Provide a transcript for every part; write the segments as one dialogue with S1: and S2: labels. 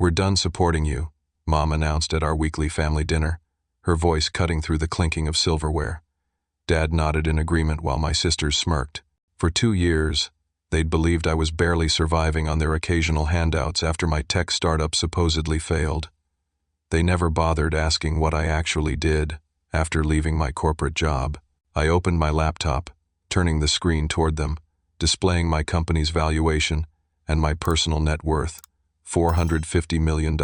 S1: "We're done supporting you," Mom announced at our weekly family dinner, her voice cutting through the clinking of silverware. Dad nodded in agreement while my sisters smirked. For 2 years, they'd believed I was barely surviving on their occasional handouts after my tech startup supposedly failed. They never bothered asking what I actually did after leaving my corporate job. I opened my laptop, turning the screen toward them, displaying my company's valuation and my personal net worth, $450 million.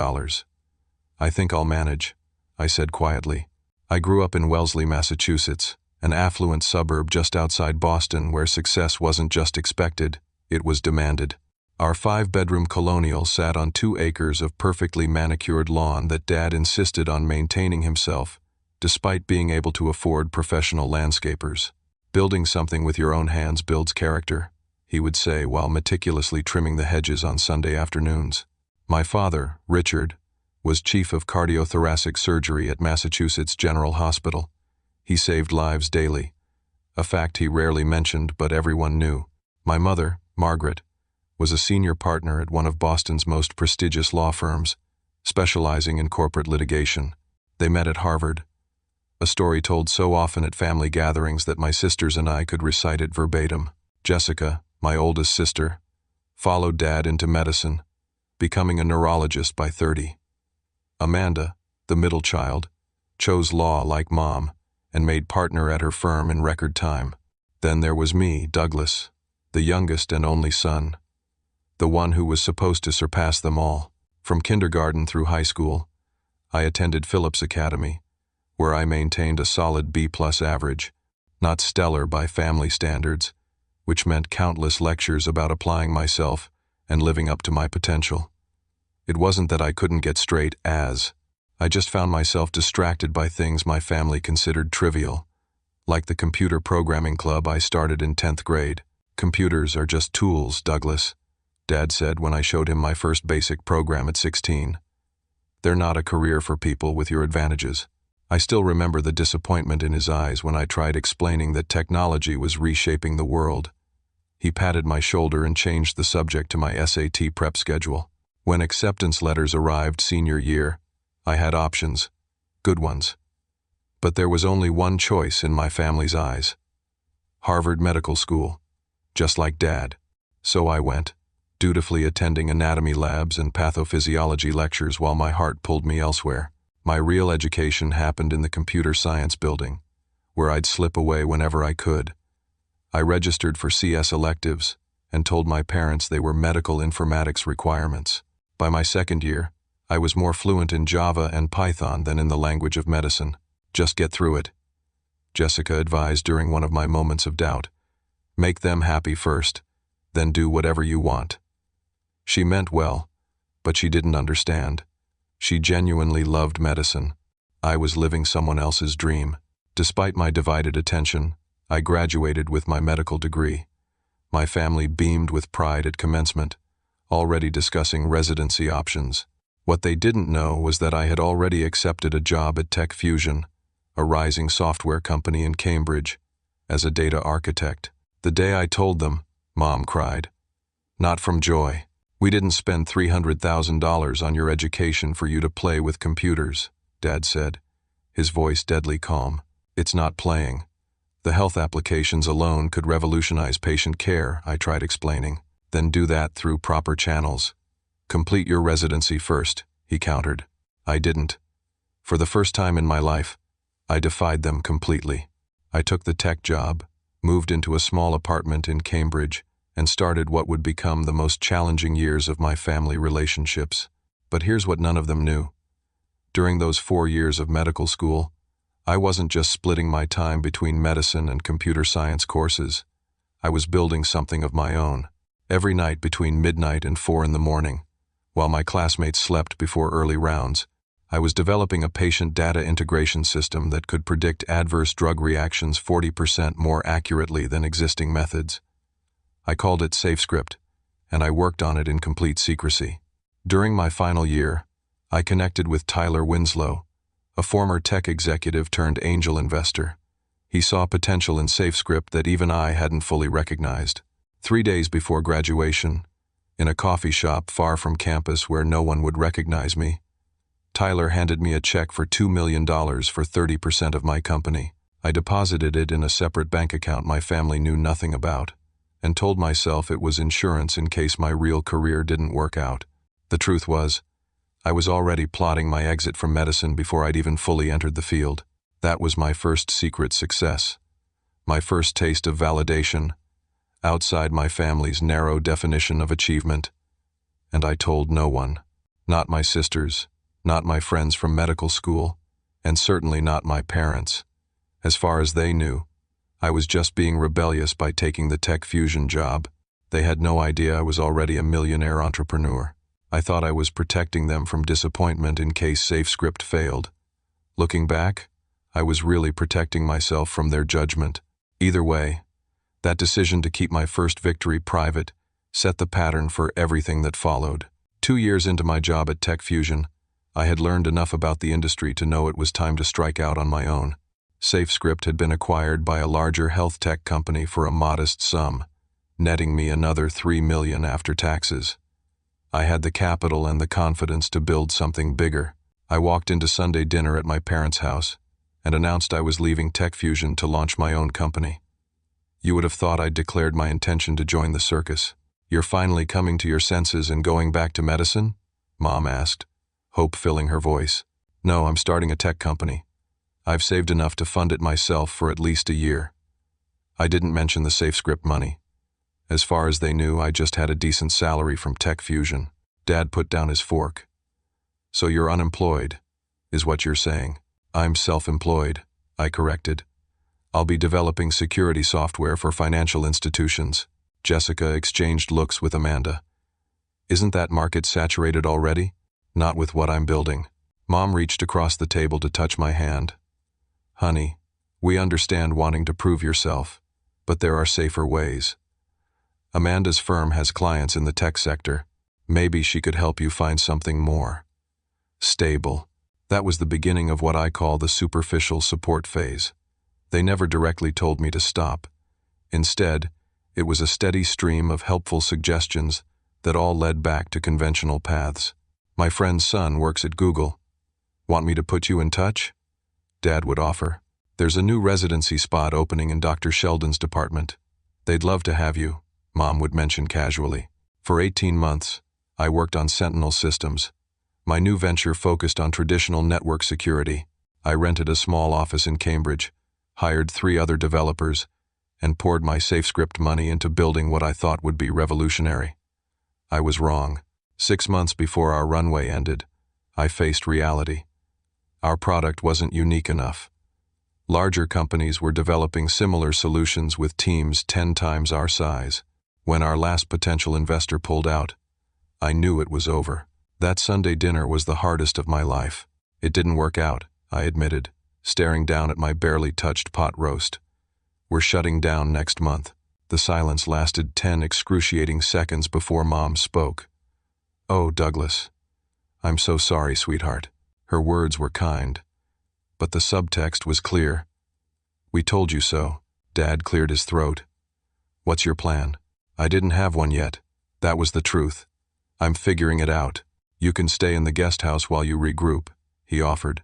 S1: "I think I'll manage," I said quietly. I grew up in Wellesley, Massachusetts, an affluent suburb just outside Boston where success wasn't just expected, it was demanded. Our 5-bedroom colonial sat on 2 acres of perfectly manicured lawn that Dad insisted on maintaining himself, despite being able to afford professional landscapers. "Building something with your own hands builds character," he would say while meticulously trimming the hedges on Sunday afternoons. My father, Richard, was chief of cardiothoracic surgery at Massachusetts General Hospital. He saved lives daily, a fact he rarely mentioned but everyone knew. My mother, Margaret, was a senior partner at one of Boston's most prestigious law firms, specializing in corporate litigation. They met at Harvard, a story told so often at family gatherings that my sisters and I could recite it verbatim. Jessica, my oldest sister, followed Dad into medicine, becoming a neurologist by 30. Amanda, the middle child, chose law like Mom and made partner at her firm in record time. Then there was me, Douglas, the youngest and only son, the one who was supposed to surpass them all. From kindergarten through high school, I attended Phillips Academy, where I maintained a solid B+ average, not stellar by family standards, which meant countless lectures about applying myself and living up to my potential. It wasn't that I couldn't get straight A's. I just found myself distracted by things my family considered trivial, like the computer programming club I started in 10th grade. "Computers are just tools, Douglas," Dad said when I showed him my first basic program at 16. "They're not a career for people with your advantages." I still remember the disappointment in his eyes when I tried explaining that technology was reshaping the world. He patted my shoulder and changed the subject to my SAT prep schedule. When acceptance letters arrived senior year, I had options, good ones. But there was only one choice in my family's eyes: Harvard Medical School, just like Dad. So I went, dutifully attending anatomy labs and pathophysiology lectures while my heart pulled me elsewhere. My real education happened in the computer science building, where I'd slip away whenever I could. I registered for CS electives and told my parents they were medical informatics requirements. By my second year, I was more fluent in Java and Python than in the language of medicine. "Just get through it," Jessica advised during one of my moments of doubt. "Make them happy first, then do whatever you want." She meant well, but she didn't understand. She genuinely loved medicine. I was living someone else's dream. Despite my divided attention, I graduated with my medical degree. My family beamed with pride at commencement, already discussing residency options. What they didn't know was that I had already accepted a job at Tech Fusion, a rising software company in Cambridge, as a data architect. The day I told them, Mom cried. "Not from joy. We didn't spend $300,000 on your education for you to play with computers," Dad said, his voice deadly calm. "It's not playing. The health applications alone could revolutionize patient care," I tried explaining. "Then do that through proper channels. Complete your residency first," he countered. I didn't. For the first time in my life, I defied them completely. I took the tech job, moved into a small apartment in Cambridge, and started what would become the most challenging years of my family relationships. But here's what none of them knew. During those 4 years of medical school, I wasn't just splitting my time between medicine and computer science courses. I was building something of my own. Every night between midnight and 4 in the morning, while my classmates slept before early rounds, I was developing a patient data integration system that could predict adverse drug reactions 40% more accurately than existing methods. I called it SafeScript, and I worked on it in complete secrecy. During my final year, I connected with Tyler Winslow, a former tech executive turned angel investor. He saw potential in SafeScript that even I hadn't fully recognized. 3 days before graduation, In a coffee shop far from campus where no one would recognize me, Tyler handed me a check for $2 million for 30% of my company. I deposited it in a separate bank account my family knew nothing about, and told myself it was insurance in case my real career didn't work out. The truth was, I was already plotting my exit from medicine before I'd even fully entered the field. That was my first secret success. My first taste of validation, outside my family's narrow definition of achievement. And I told no one. Not my sisters, not my friends from medical school, and certainly not my parents. As far as they knew, I was just being rebellious by taking the tech fusion job. They had no idea I was already a millionaire entrepreneur. I thought I was protecting them from disappointment in case SafeScript failed. Looking back, I was really protecting myself from their judgment. Either way, that decision to keep my first victory private set the pattern for everything that followed. 2 years into my job at Tech Fusion, I had learned enough about the industry to know it was time to strike out on my own. SafeScript had been acquired by a larger health tech company for a modest sum, netting me another $3 million after taxes. I had the capital and the confidence to build something bigger. I walked into Sunday dinner at my parents' house and announced I was leaving Tech Fusion to launch my own company. You would have thought I'd declared my intention to join the circus. "You're finally coming to your senses and going back to medicine?" Mom asked, hope filling her voice. "No, I'm starting a tech company. I've saved enough to fund it myself for at least a year." I didn't mention the SafeScript money. As far as they knew, I just had a decent salary from Tech Fusion. Dad put down his fork. "So you're unemployed, is what you're saying?" "I'm self-employed," I corrected. "I'll be developing security software for financial institutions." Jessica exchanged looks with Amanda. "Isn't that market saturated already?" "Not with what I'm building." Mom reached across the table to touch my hand. "Honey, we understand wanting to prove yourself, but there are safer ways. Amanda's firm has clients in the tech sector. Maybe she could help you find something more stable." That was the beginning of what I call the superficial support phase. They never directly told me to stop. Instead, it was a steady stream of helpful suggestions that all led back to conventional paths. "My friend's son works at Google. Want me to put you in touch?" Dad would offer. "There's a new residency spot opening in Dr. Sheldon's department. They'd love to have you," Mom would mention casually. For 18 months, I worked on Sentinel systems. My new venture focused on traditional network security. I rented a small office in Cambridge, hired 3 other developers, and poured my SafeScript money into building what I thought would be revolutionary. I was wrong. 6 months before our runway ended, I faced reality. Our product wasn't unique enough. Larger companies were developing similar solutions with teams 10 times our size. When our last potential investor pulled out, I knew it was over. That Sunday dinner was the hardest of my life. "It didn't work out," I admitted, staring down at my barely touched pot roast. "We're shutting down next month." The silence lasted 10 excruciating seconds before Mom spoke. "Oh, Douglas. I'm so sorry, sweetheart." Her words were kind, but the subtext was clear. "We told you so." Dad cleared his throat. "What's your plan?" I didn't have one yet. That was the truth. "I'm figuring it out. You can stay in the guest house while you regroup," he offered,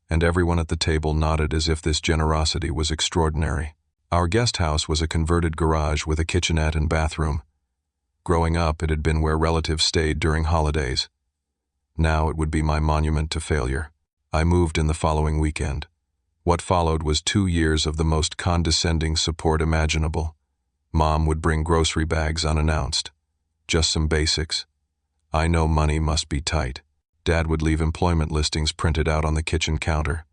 S1: and everyone at the table nodded as if this generosity was extraordinary. Our guest house was a converted garage with a kitchenette and bathroom. Growing up, it had been where relatives stayed during holidays. Now it would be my monument to failure. I moved in the following weekend. What followed was 2 years of the most condescending support imaginable. Mom would bring grocery bags unannounced. Just some basics. I know money must be tight. Dad would leave employment listings printed out on the kitchen counter.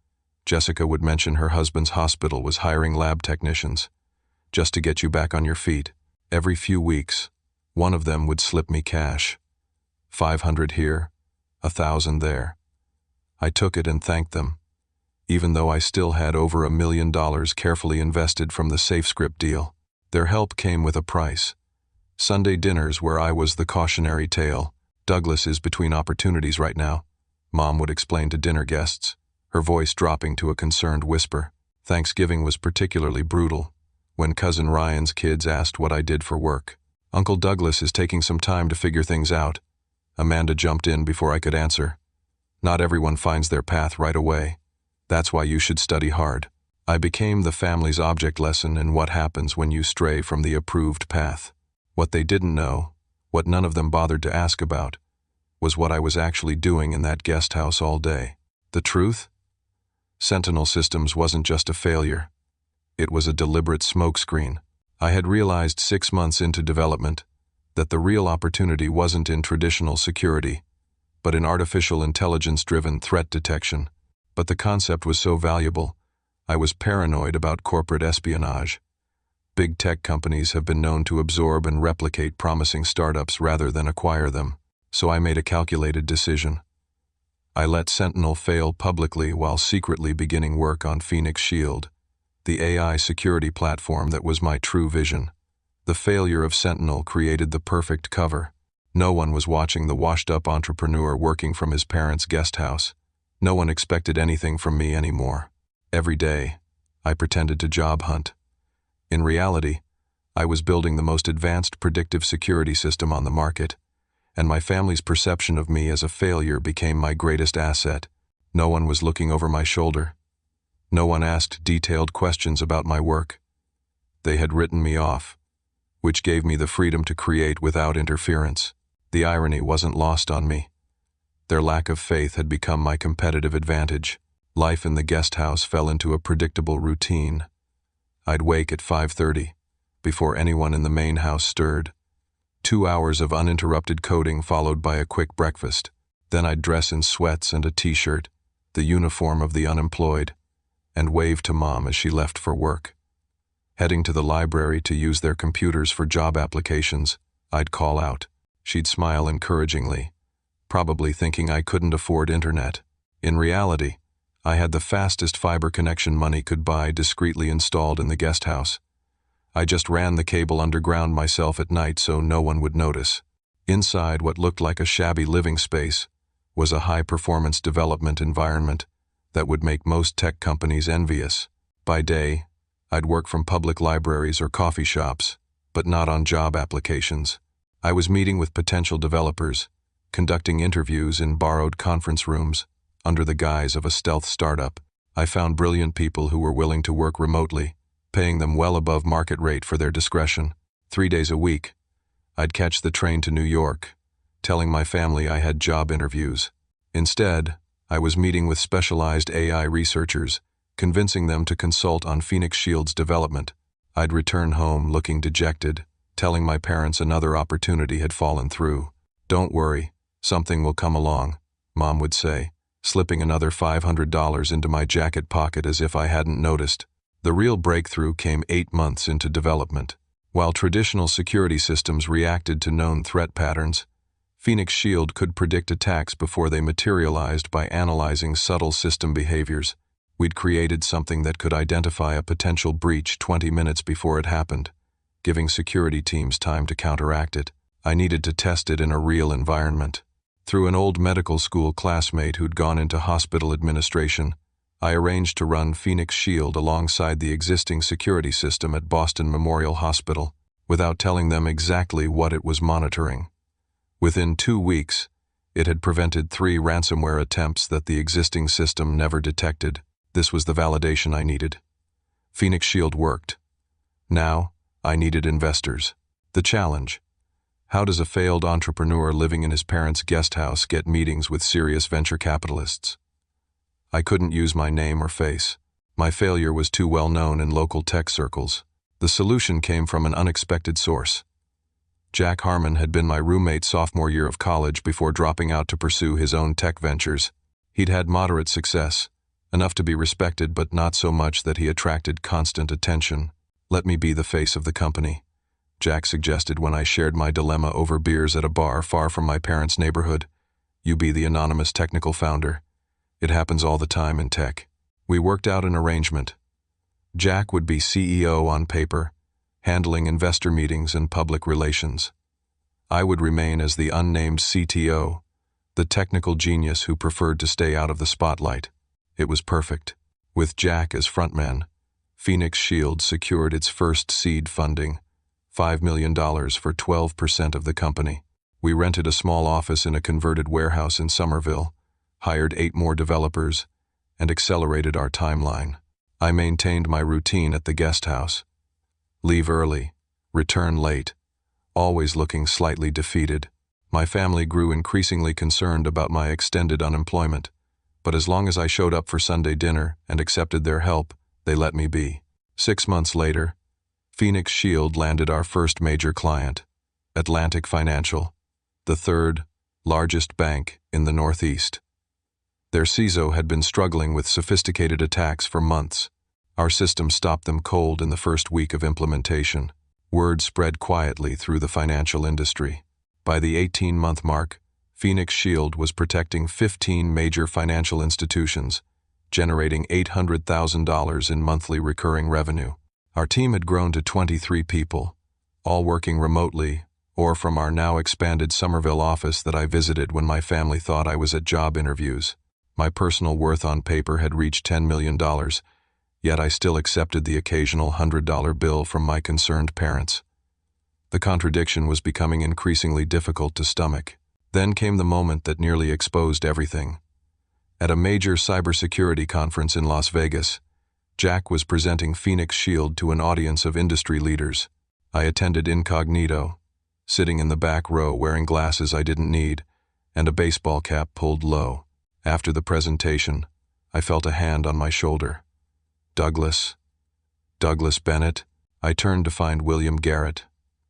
S1: Jessica would mention her husband's hospital was hiring lab technicians. Just to get you back on your feet. Every few weeks, one of them would slip me cash. 500 here, 1,000 there. I took it and thanked them, even though I still had over $1 million carefully invested from the SafeScript deal. Their help came with a price. Sunday dinners where I was the cautionary tale. "Douglas is between opportunities right now," Mom would explain to dinner guests, her voice dropping to a concerned whisper. Thanksgiving was particularly brutal, when Cousin Ryan's kids asked what I did for work. Uncle Douglas is taking some time to figure things out. Amanda jumped in before I could answer. Not everyone finds their path right away. That's why you should study hard. I became the family's object lesson in what happens when you stray from the approved path. What they didn't know, what none of them bothered to ask about, was what I was actually doing in that guest house all day. The truth? Sentinel Systems wasn't just a failure. It was a deliberate smokescreen. I had realized 6 months into development that the real opportunity wasn't in traditional security, but in artificial intelligence-driven threat detection. But the concept was so valuable, I was paranoid about corporate espionage. Big tech companies have been known to absorb and replicate promising startups rather than acquire them, so I made a calculated decision. I let Sentinel fail publicly while secretly beginning work on Phoenix Shield, the AI security platform that was my true vision. The failure of Sentinel created the perfect cover. No one was watching the washed-up entrepreneur working from his parents' guest house. No one expected anything from me anymore. Every day, I pretended to job hunt. In reality, I was building the most advanced predictive security system on the market, and my family's perception of me as a failure became my greatest asset. No one was looking over my shoulder. No one asked detailed questions about my work. They had written me off, which gave me the freedom to create without interference. The irony wasn't lost on me. Their lack of faith had become my competitive advantage. Life in the guest house fell into a predictable routine. I'd wake at 5:30, before anyone in the main house stirred. 2 hours of uninterrupted coding followed by a quick breakfast. Then I'd dress in sweats and a t-shirt, the uniform of the unemployed, and wave to Mom as she left for work. Heading to the library to use their computers for job applications, I'd call out. She'd smile encouragingly, probably thinking I couldn't afford internet. In reality, I had the fastest fiber connection money could buy discreetly installed in the guest house. I just ran the cable underground myself at night so no one would notice. Inside what looked like a shabby living space was a high-performance development environment that would make most tech companies envious. By day, I'd work from public libraries or coffee shops, but not on job applications. I was meeting with potential developers, conducting interviews in borrowed conference rooms. Under the guise of a stealth startup, I found brilliant people who were willing to work remotely, paying them well above market rate for their discretion. 3 days a week, I'd catch the train to New York, telling my family I had job interviews. Instead, I was meeting with specialized AI researchers, convincing them to consult on Phoenix Shield's development. I'd return home looking dejected, telling my parents another opportunity had fallen through. "Don't worry, something will come along," Mom would say, slipping another $500 into my jacket pocket as if I hadn't noticed. The real breakthrough came 8 months into development. While traditional security systems reacted to known threat patterns, Phoenix Shield could predict attacks before they materialized by analyzing subtle system behaviors. We'd created something that could identify a potential breach 20 minutes before it happened, giving security teams time to counteract it. I needed to test it in a real environment. Through an old medical school classmate who'd gone into hospital administration, I arranged to run Phoenix Shield alongside the existing security system at Boston Memorial Hospital, without telling them exactly what it was monitoring. Within 2 weeks, it had prevented 3 ransomware attempts that the existing system never detected. This was the validation I needed. Phoenix Shield worked. Now, I needed investors. The challenge: how does a failed entrepreneur living in his parents' guest house get meetings with serious venture capitalists? I couldn't use my name or face. My failure was too well known in local tech circles. The solution came from an unexpected source. Jack Harmon had been my roommate sophomore year of college before dropping out to pursue his own tech ventures. He'd had moderate success, enough to be respected but not so much that he attracted constant attention. "Let me be the face of the company," Jack suggested when I shared my dilemma over beers at a bar far from my parents' neighborhood. "You be the anonymous technical founder. It happens all the time in tech." We worked out an arrangement. Jack would be CEO on paper, handling investor meetings and public relations. I would remain as the unnamed CTO, the technical genius who preferred to stay out of the spotlight. It was perfect. With Jack as frontman, Phoenix Shield secured its first seed funding, $5 million for 12% of the company. We rented a small office in a converted warehouse in Somerville, hired 8 more developers, and accelerated our timeline. I maintained my routine at the guest house. Leave early, return late, always looking slightly defeated. My family grew increasingly concerned about my extended unemployment, but as long as I showed up for Sunday dinner and accepted their help, they let me be. 6 months later, Phoenix Shield landed our first major client, Atlantic Financial, the third largest bank in the Northeast. Their CISO had been struggling with sophisticated attacks for months. Our system stopped them cold in the first week of implementation. Word spread quietly through the financial industry. By the 18-month mark, Phoenix Shield was protecting 15 major financial institutions, generating $800,000 in monthly recurring revenue. Our team had grown to 23 people, all working remotely or from our now expanded Somerville office that I visited when my family thought I was at job interviews. My personal worth on paper had reached $10 million, yet I still accepted the occasional $100 bill from my concerned parents. The contradiction was becoming increasingly difficult to stomach. Then came the moment that nearly exposed everything. At a major cybersecurity conference in Las Vegas, Jack was presenting Phoenix Shield to an audience of industry leaders. I attended incognito, sitting in the back row wearing glasses I didn't need and a baseball cap pulled low. After the presentation, I felt a hand on my shoulder. Douglas Bennett. I turned to find William Garrett,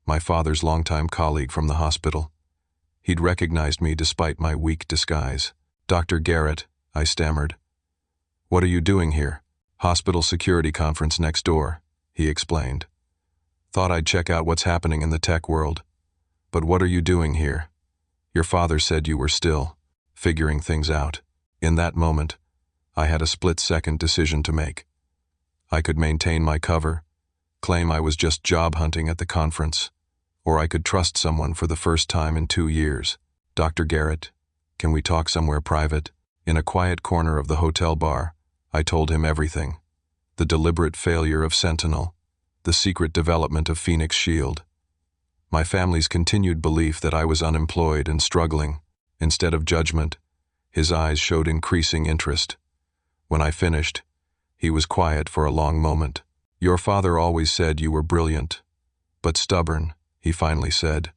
S1: my father's longtime colleague from the hospital. He'd recognized me despite my weak disguise. "Dr. Garrett," I stammered. "What are you doing here?" "Hospital security conference next door," he explained. "Thought I'd check out what's happening in the tech world. But what are you doing here? Your father said you were still figuring things out." In that moment, I had a split-second decision to make. I could maintain my cover, claim I was just job hunting at the conference, or I could trust someone for the first time in 2 years. "Dr. Garrett, can we talk somewhere private?" In a quiet corner of the hotel bar, I told him everything. The deliberate failure of Sentinel, the secret development of Phoenix Shield, my family's continued belief that I was unemployed and struggling. Instead of judgment, his eyes showed increasing interest. When I finished, he was quiet for a long moment. "Your father always said you were brilliant, but stubborn," he finally said.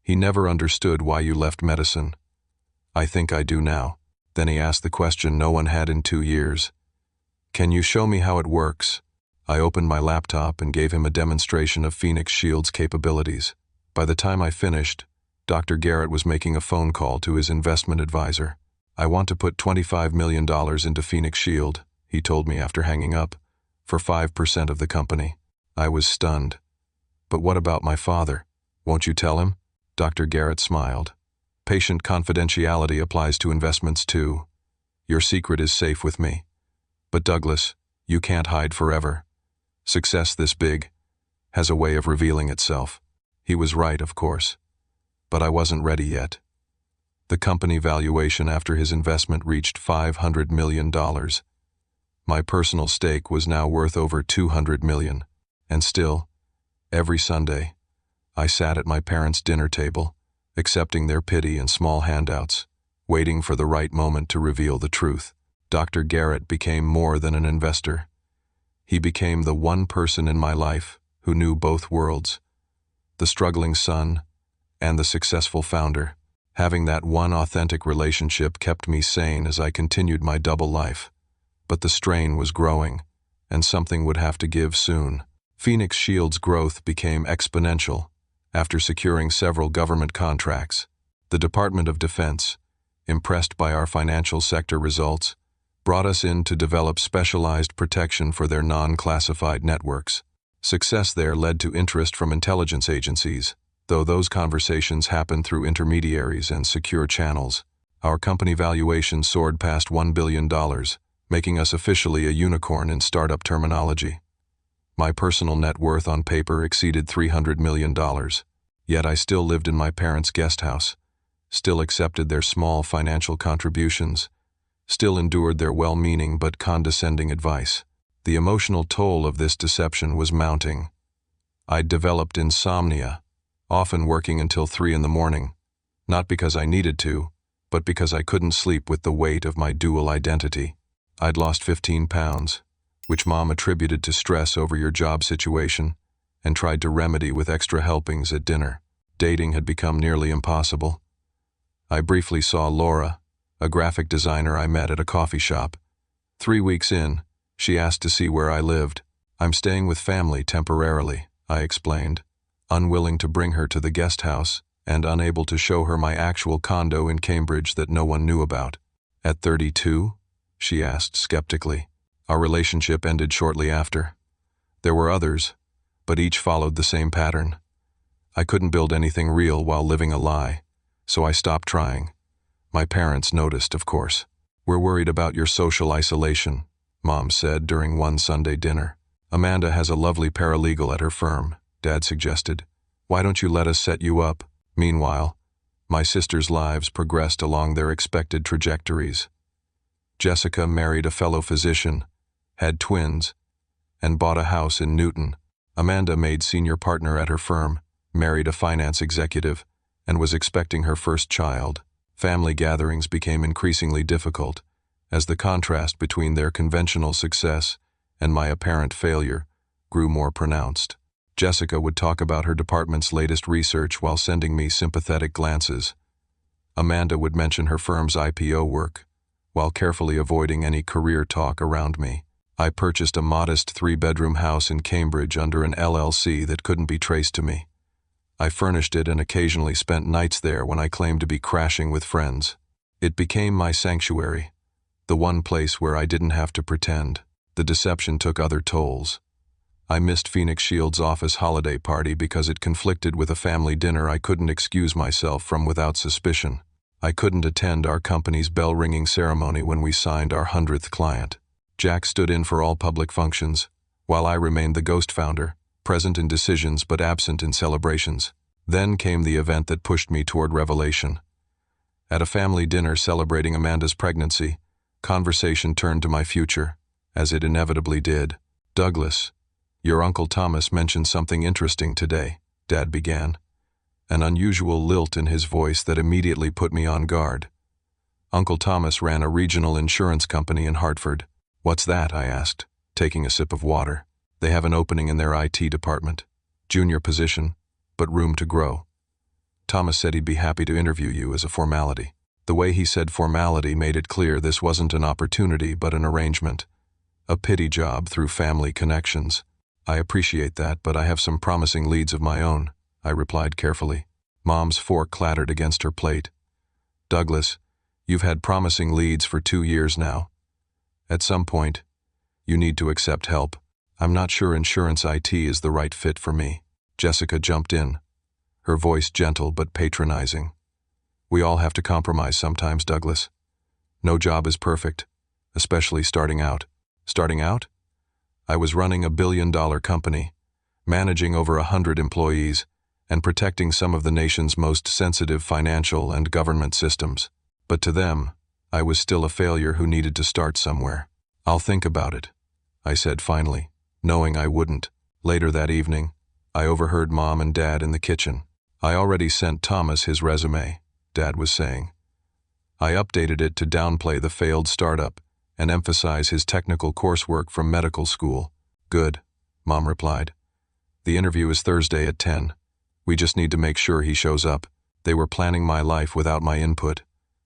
S1: "He never understood why you left medicine. I think I do now." Then he asked the question no one had in 2 years. "Can you show me how it works?" I opened my laptop and gave him a demonstration of Phoenix Shield's capabilities. By the time I finished, Dr. Garrett was making a phone call to his investment advisor. "I want to put $25 million into Phoenix Shield," he told me after hanging up, "for 5% of the company." I was stunned. "But what about my father? Won't you tell him?" Dr. Garrett smiled. "Patient confidentiality applies to investments too. Your secret is safe with me. But Douglas, you can't hide forever. Success this big has a way of revealing itself." He was right, of course. But I wasn't ready yet. The company valuation after his investment reached $500 million. My personal stake was now worth over $200 million. And still, every Sunday, I sat at my parents' dinner table, accepting their pity and small handouts, waiting for the right moment to reveal the truth. Dr. Garrett became more than an investor. He became the one person in my life who knew both worlds, the struggling son and the successful founder. Having that one authentic relationship kept me sane as I continued my double life. But the strain was growing, and something would have to give soon. Phoenix Shield's growth became exponential after securing several government contracts. The Department of Defense, impressed by our financial sector results, brought us in to develop specialized protection for their non-classified networks. Success there led to interest from intelligence agencies, though those conversations happened through intermediaries and secure channels. Our company valuation soared past $1 billion, making us officially a unicorn in startup terminology. My personal net worth on paper exceeded $300 million. Yet I still lived in my parents' guest house, still accepted their small financial contributions, still endured their well-meaning but condescending advice. The emotional toll of this deception was mounting. I'd developed insomnia, often working until 3 in the morning, not because I needed to, but because I couldn't sleep with the weight of my dual identity. I'd lost 15 pounds, which Mom attributed to stress over your job situation, and tried to remedy with extra helpings at dinner. Dating had become nearly impossible. I briefly saw Laura, a graphic designer I met at a coffee shop. 3 weeks in, she asked to see where I lived. I'm staying with family temporarily, I explained, unwilling to bring her to the guest house and unable to show her my actual condo in Cambridge that no one knew about. At 32? She asked skeptically. Our relationship ended shortly after. There were others, but each followed the same pattern. I couldn't build anything real while living a lie, so I stopped trying. My parents noticed, of course. We're worried about your social isolation, Mom said during one Sunday dinner. Amanda has a lovely paralegal at her firm, Dad suggested. Why don't you let us set you up? Meanwhile, my sisters' lives progressed along their expected trajectories. Jessica married a fellow physician, had twins, and bought a house in Newton. Amanda made senior partner at her firm, married a finance executive, and was expecting her first child. Family gatherings became increasingly difficult, as the contrast between their conventional success and my apparent failure grew more pronounced. Jessica would talk about her department's latest research while sending me sympathetic glances. Amanda would mention her firm's IPO work, while carefully avoiding any career talk around me. I purchased a modest 3-bedroom house in Cambridge under an LLC that couldn't be traced to me. I furnished it and occasionally spent nights there when I claimed to be crashing with friends. It became my sanctuary, the one place where I didn't have to pretend. The deception took other tolls. I missed Phoenix Shield's office holiday party because it conflicted with a family dinner I couldn't excuse myself from without suspicion. I couldn't attend our company's bell-ringing ceremony when we signed our 100th client. Jack stood in for all public functions, while I remained the ghost founder, present in decisions but absent in celebrations. Then came the event that pushed me toward revelation. At a family dinner celebrating Amanda's pregnancy, conversation turned to my future, as it inevitably did. Douglas, your Uncle Thomas mentioned something interesting today, Dad began, an unusual lilt in his voice that immediately put me on guard. Uncle Thomas ran a regional insurance company in Hartford. What's that? I asked, taking a sip of water. They have an opening in their IT department. Junior position, but room to grow. Thomas said he'd be happy to interview you as a formality. The way he said formality made it clear this wasn't an opportunity but an arrangement. A pity job through family connections. I appreciate that, but I have some promising leads of my own, I replied carefully. Mom's fork clattered against her plate. Douglas, you've had promising leads for 2 years now. At some point, you need to accept help. I'm not sure insurance IT is the right fit for me. Jessica jumped in, her voice gentle but patronizing. We all have to compromise sometimes, Douglas. No job is perfect, especially starting out. Starting out? I was running a billion-dollar company, managing over 100 employees, and protecting some of the nation's most sensitive financial and government systems. But to them, I was still a failure who needed to start somewhere. I'll think about it, I said finally, knowing I wouldn't. Later that evening, I overheard Mom and Dad in the kitchen. I already sent Thomas his resume, Dad was saying. I updated it to downplay the failed startup and emphasize his technical coursework from medical school. Good, Mom replied. The interview is Thursday at 10. We just need to make sure he shows up. They were planning my life without my input,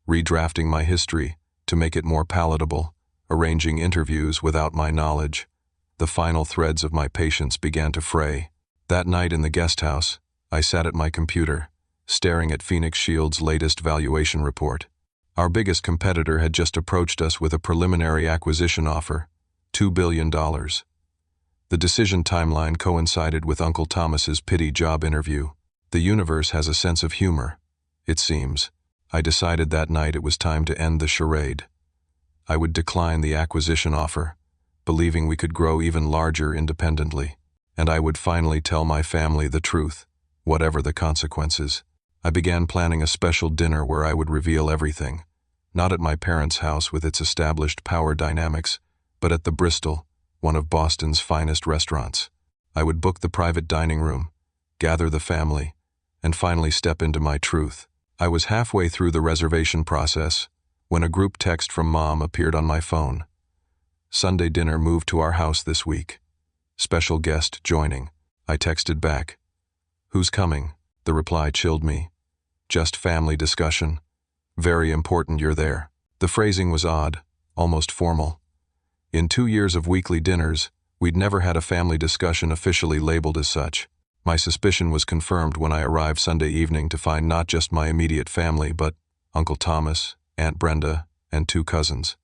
S1: redrafting my history to make it more palatable, arranging interviews without my knowledge. The final threads of my patience began to fray. That night in the guest house, I sat at my computer, staring at Phoenix Shield's latest valuation report. Our biggest competitor had just approached us with a preliminary acquisition offer, $2 billion. The decision timeline coincided with Uncle Thomas's pity job interview. The universe has a sense of humor, it seems. I decided that night it was time to end the charade. I would decline the acquisition offer, believing we could grow even larger independently, and I would finally tell my family the truth, whatever the consequences. I began planning a special dinner where I would reveal everything, not at my parents' house with its established power dynamics, but at the Bristol, one of Boston's finest restaurants. I would book the private dining room, gather the family, and finally step into my truth. I was halfway through the reservation process when a group text from Mom appeared on my phone. Sunday dinner moved to our house this week. Special guest joining. I texted back. Who's coming? The reply chilled me. Just family discussion. Very important you're there. The phrasing was odd, almost formal. In 2 years of weekly dinners, we'd never had a family discussion officially labeled as such. My suspicion was confirmed when I arrived Sunday evening to find not just my immediate family, but Uncle Thomas, Aunt Brenda, and 2 cousins.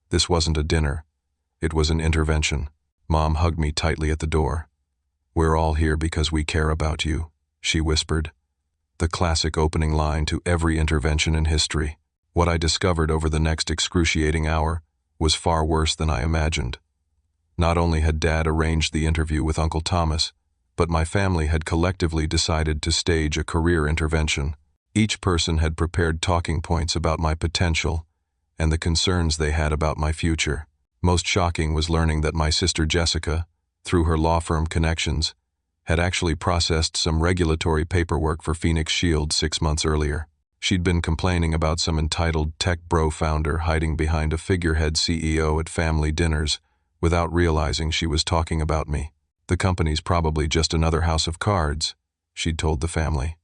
S1: This wasn't a dinner. It was an intervention. Mom hugged me tightly at the door. We're all here because we care about you, she whispered. The classic opening line to every intervention in history. What I discovered over the next excruciating hour was far worse than I imagined. Not only had Dad arranged the interview with Uncle Thomas, but my family had collectively decided to stage a career intervention. Each person had prepared talking points about my potential and the concerns they had about my future. Most shocking was learning that my sister Jessica, through her law firm connections, had actually processed some regulatory paperwork for Phoenix Shield 6 months earlier. She'd been complaining about some entitled tech bro founder hiding behind a figurehead CEO at family dinners without realizing she was talking about me. The company's probably just another house of cards, she'd told the family.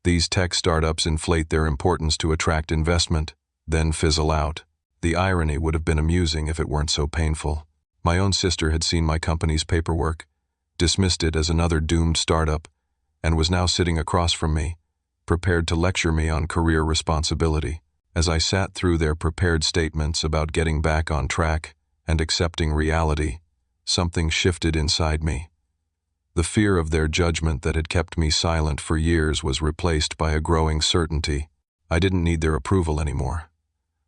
S1: These tech startups inflate their importance to attract investment, then fizzle out. The irony would have been amusing if it weren't so painful. My own sister had seen my company's paperwork, dismissed it as another doomed startup, and was now sitting across from me, prepared to lecture me on career responsibility. As I sat through their prepared statements about getting back on track and accepting reality, something shifted inside me. The fear of their judgment that had kept me silent for years was replaced by a growing certainty. I didn't need their approval anymore.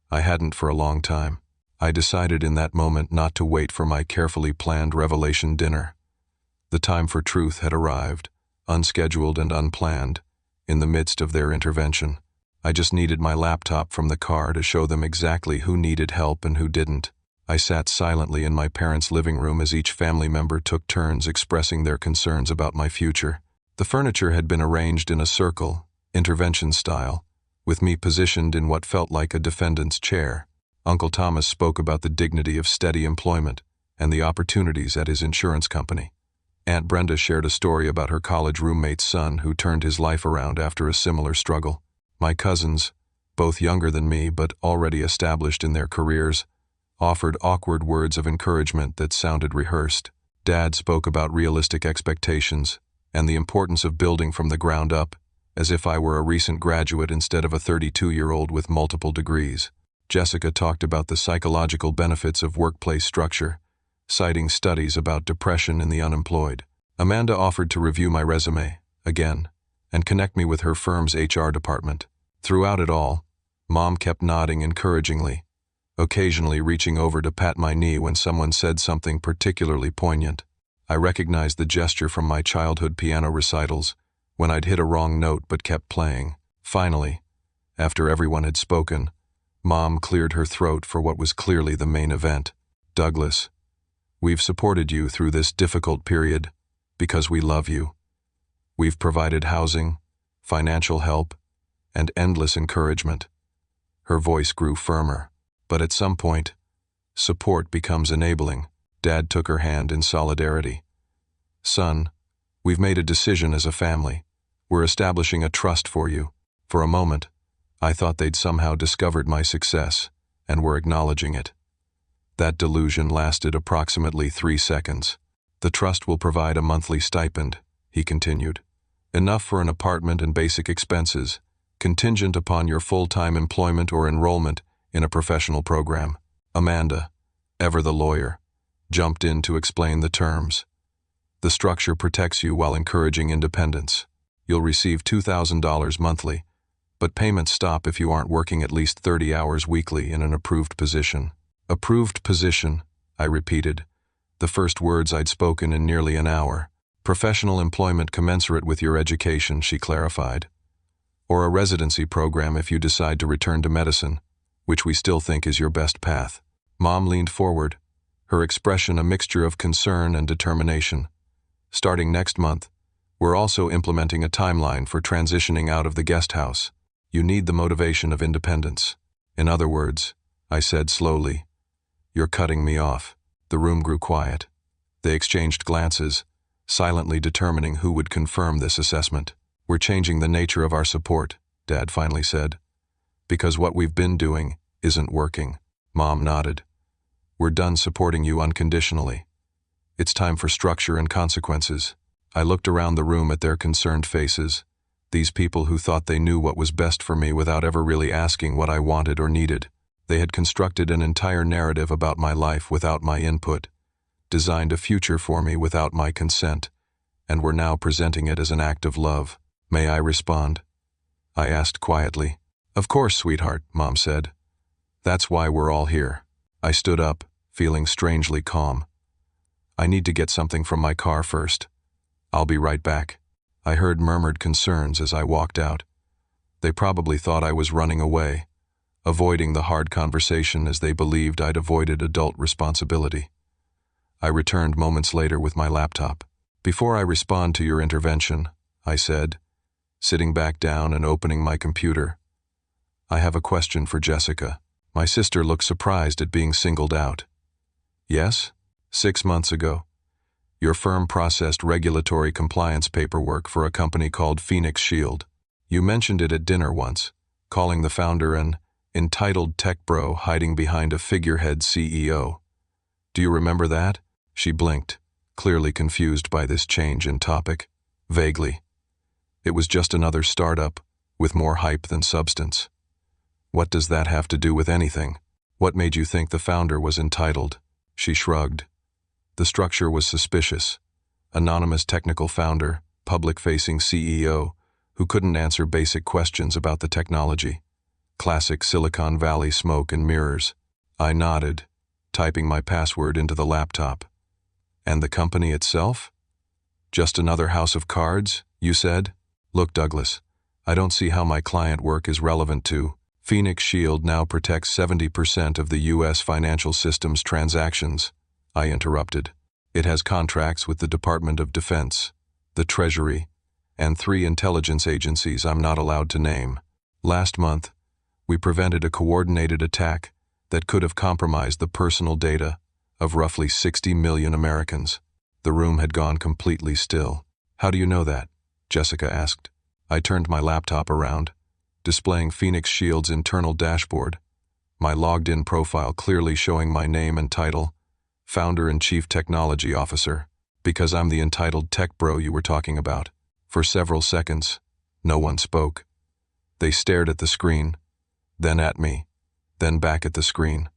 S1: I hadn't for a long time. I decided in that moment not to wait for my carefully planned revelation dinner. The time for truth had arrived, unscheduled and unplanned, in the midst of their intervention. I just needed my laptop from the car to show them exactly who needed help and who didn't. I sat silently in my parents' living room as each family member took turns expressing their concerns about my future. The furniture had been arranged in a circle, intervention style, with me positioned in what felt like a defendant's chair. Uncle Thomas spoke about the dignity of steady employment and the opportunities at his insurance company. Aunt Brenda shared a story about her college roommate's son who turned his life around after a similar struggle. My cousins, both younger than me but already established in their careers, offered awkward words of encouragement that sounded rehearsed. Dad spoke about realistic expectations and the importance of building from the ground up, as if I were a recent graduate instead of a 32-year-old with multiple degrees. Jessica talked about the psychological benefits of workplace structure, citing studies about depression in the unemployed. Amanda offered to review my resume, again, and connect me with her firm's HR department. Throughout it all, Mom kept nodding encouragingly, occasionally reaching over to pat my knee when someone said something particularly poignant. I recognized the gesture from my childhood piano recitals, when I'd hit a wrong note but kept playing. Finally, after everyone had spoken, Mom cleared her throat for what was clearly the main event. Douglas, we've supported you through this difficult period because we love you. We've provided housing, financial help, and endless encouragement. Her voice grew firmer, but at some point, support becomes enabling. Dad took her hand in solidarity. Son, we've made a decision as a family. We're establishing a trust for you. For a moment, I thought they'd somehow discovered my success and were acknowledging it. That delusion lasted approximately 3 seconds. The trust will provide a monthly stipend, he continued. Enough for an apartment and basic expenses, contingent upon your full-time employment or enrollment in a professional program. Amanda, ever the lawyer, jumped in to explain the terms. The structure protects you while encouraging independence. You'll receive $2,000 monthly, but payments stop if you aren't working at least 30 hours weekly in an approved position. Approved position, I repeated, the first words I'd spoken in nearly an hour. Professional employment commensurate with your education, she clarified. Or a residency program if you decide to return to medicine, which we still think is your best path. Mom leaned forward, her expression a mixture of concern and determination. Starting next month, we're also implementing a timeline for transitioning out of the guest house. You need the motivation of independence. In other words, I said slowly, you're cutting me off. The room grew quiet. They exchanged glances, silently determining who would confirm this assessment. We're changing the nature of our support, Dad finally said, because what we've been doing isn't working. Mom nodded. We're done supporting you unconditionally. It's time for structure and consequences. I looked around the room at their concerned faces, these people who thought they knew what was best for me without ever really asking what I wanted or needed. They had constructed an entire narrative about my life without my input, designed a future for me without my consent, and were now presenting it as an act of love. May I respond? I asked quietly. Of course, sweetheart, Mom said. That's why we're all here. I stood up, feeling strangely calm. I need to get something from my car first. I'll be right back. I heard murmured concerns as I walked out. They probably thought I was running away, avoiding the hard conversation as they believed I'd avoided adult responsibility. I returned moments later with my laptop. Before I respond to your intervention, I said, sitting back down and opening my computer, I have a question for Jessica. My sister looked surprised at being singled out. Yes? 6 months ago, your firm processed regulatory compliance paperwork for a company called Phoenix Shield. You mentioned it at dinner once, calling the founder an entitled tech bro hiding behind a figurehead CEO. Do you remember that? She blinked, clearly confused by this change in topic. Vaguely. It was just another startup, with more hype than substance. What does that have to do with anything? What made you think the founder was entitled? She shrugged. The structure was suspicious. Anonymous technical founder, public-facing CEO, who couldn't answer basic questions about the technology. Classic Silicon Valley smoke and mirrors. I nodded, typing my password into the laptop. And the company itself? Just another house of cards, you said? Look, Douglas, I don't see how my client work is relevant to. Phoenix Shield now protects 70% of the U.S. financial system's transactions, I interrupted. It has contracts with the Department of Defense, the Treasury, and 3 intelligence agencies I'm not allowed to name. Last month, we prevented a coordinated attack that could have compromised the personal data of roughly 60 million Americans. The room had gone completely still. How do you know that? Jessica asked. I turned my laptop around, displaying Phoenix Shield's internal dashboard, my logged-in profile clearly showing my name and title, Founder and Chief Technology Officer, because I'm the entitled tech bro you were talking about. For several seconds, no one spoke. They stared at the screen, then at me, then back at the screen.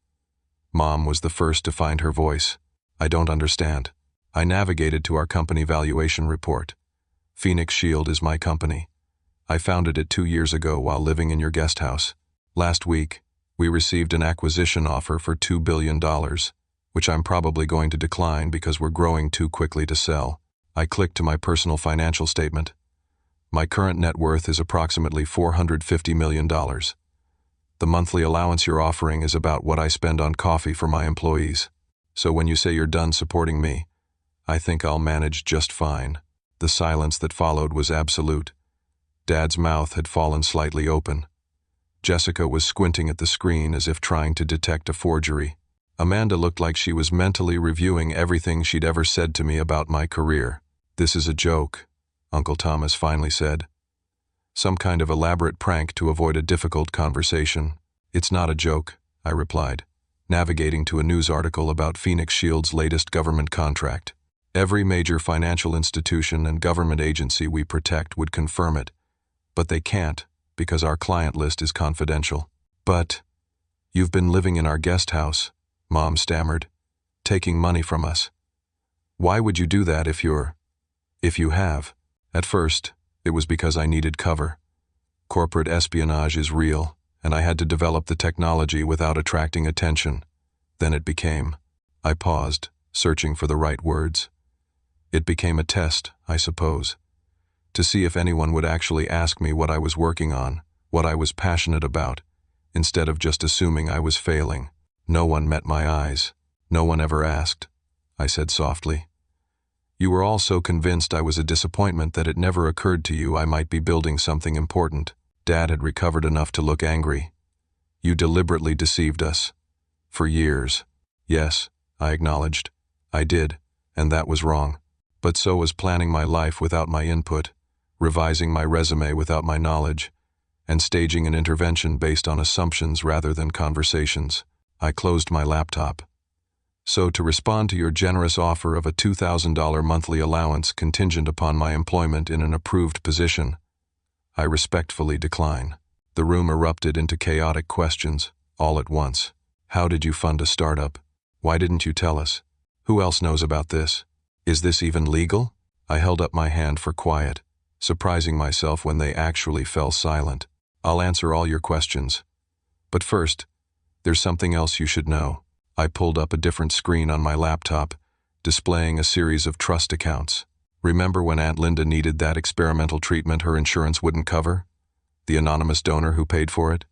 S1: Mom was the first to find her voice. I don't understand. I navigated to our company valuation report. Phoenix Shield is my company. I founded it 2 years ago while living in your guest house. Last week, we received an acquisition offer for $2 billion, which I'm probably going to decline because we're growing too quickly to sell. I clicked to my personal financial statement. My current net worth is approximately $450 million. The monthly allowance you're offering is about what I spend on coffee for my employees. So when you say you're done supporting me, I think I'll manage just fine. The silence that followed was absolute. Dad's mouth had fallen slightly open. Jessica was squinting at the screen as if trying to detect a forgery. Amanda looked like she was mentally reviewing everything she'd ever said to me about my career. This is a joke, Uncle Thomas finally said. Some kind of elaborate prank to avoid a difficult conversation. It's not a joke, I replied, navigating to a news article about Phoenix Shield's latest government contract. Every major financial institution and government agency we protect would confirm it, but they can't because our client list is confidential. But you've been living in our guest house, Mom stammered, taking money from us. Why would you do that if you have? At first, it was because I needed cover. Corporate espionage is real, and I had to develop the technology without attracting attention. Then it became. I paused, searching for the right words. It became a test, I suppose, to see if anyone would actually ask me what I was working on, what I was passionate about, instead of just assuming I was failing. No one met my eyes. No one ever asked, I said softly. You were all so convinced I was a disappointment that it never occurred to you I might be building something important. Dad had recovered enough to look angry. You deliberately deceived us. For years. Yes, I acknowledged. I did, and that was wrong. But so was planning my life without my input, revising my resume without my knowledge, and staging an intervention based on assumptions rather than conversations. I closed my laptop. So to respond to your generous offer of a $2,000 monthly allowance contingent upon my employment in an approved position, I respectfully decline. The room erupted into chaotic questions, all at once. How did you fund a startup? Why didn't you tell us? Who else knows about this? Is this even legal? I held up my hand for quiet, surprising myself when they actually fell silent. I'll answer all your questions. But first, there's something else you should know. I pulled up a different screen on my laptop, displaying a series of trust accounts. Remember when Aunt Linda needed that experimental treatment her insurance wouldn't cover? The anonymous donor who paid for it?